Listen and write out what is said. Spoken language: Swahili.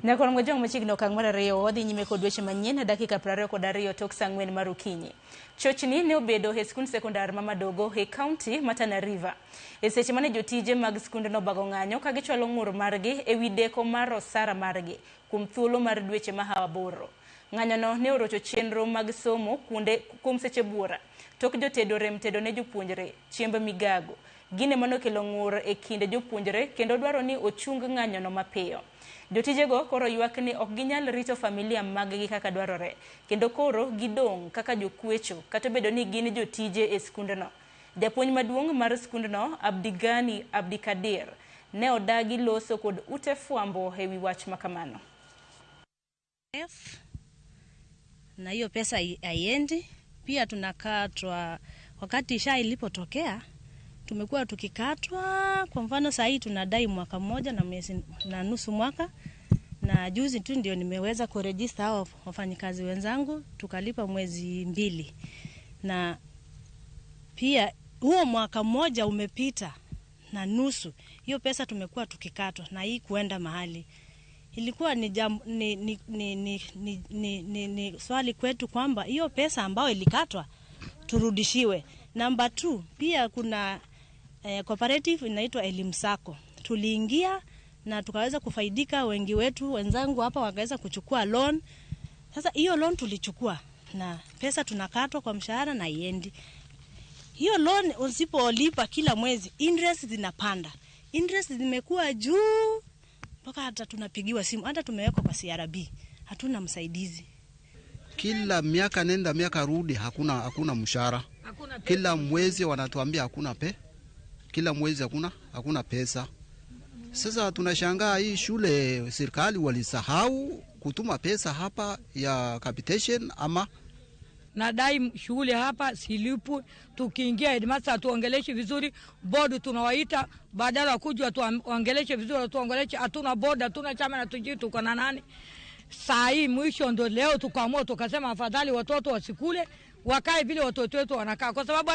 Nakon mojong machigno kang mar ariyo wadhi nyime kod weche manyien dakika 22 tok saa 4 mar okinyi. Chochni ne obedo e skund sekondar ma Madogo e kaunti ma Tana River. E seche mane jotije mag skundno bago ng'anyo ka gichwalo ng'ur margi e wi deko mar osara margi kuom thuolo mar dweche ma 8. Ng'anyono ne orocho chenro mag somo kuom seche buora. Tok jotedo rem tedo ne jopuonjre chiemb migago. Gine manokelo ng'ur e kinde jopuonjre kendo dwaro ni ochung ng'anyono mapiyo. Jotijego koro ywak ni ok ginyal rito familia mag-gi kaka dwarore, kendo koro gidong' kaka jokwecho kata bedo ni gin jotije e skundno. Japuonj maduong' mar skundno, Abdigani Abdikadir, ne odagi loso kod ute fwambo e wi wach makamano. Na hiyo pesa haiendi, pia tunakatwa wakati SHA ilipotokea. Tumekuwa tukikatwa, kwa mfano saa hii tunadai mwaka mmoja na miezi na nusu mwaka, na juzi tu ndio nimeweza kuregister hao wafanyikazi wenzangu tukalipa mwezi 2. Na pia huo mwaka mmoja umepita na nusu, hiyo pesa tumekuwa tukikatwa na hii kuenda mahali. Ilikuwa ni swali kwetu kwamba hiyo pesa ambayo ilikatwa turudishiwe. Number 2, pia kuna cooperative inaitwa Elimu Sacco. Tuliingia na tukaweza kufaidika, wengi wetu wenzangu hapa wakaweza kuchukua loan. Sasa hiyo loan tulichukua na pesa tunakatwa kwa mshahara na iendi. Hiyo loan usipolipa kila mwezi interest zinapanda. Interest zimekuwa juu mpaka hata tunapigiwa simu, hata tumewekwa kwa CRB. Hatuna msaidizi. Kila miaka nenda miaka rudi hakuna mshahara. Kila mwezi wanatuambia kila mwezi hakuna pesa. Sasa tunashangaa hii shule serikali walisahau kutuma pesa hapa ya capitation ama nadai shule hapa silipu. Tukiingia headmaster tuongeleshe vizuri, board tunawaita badala kujua tuongeleshe vizuri, tuongeleshe hatuna board, hatuna chama na tujui tuko na nani. Saa hii mwisho ndo leo tukaamua tukasema afadhali watoto wasikule wakae vile watoto wetu wanakaa, kwa sababu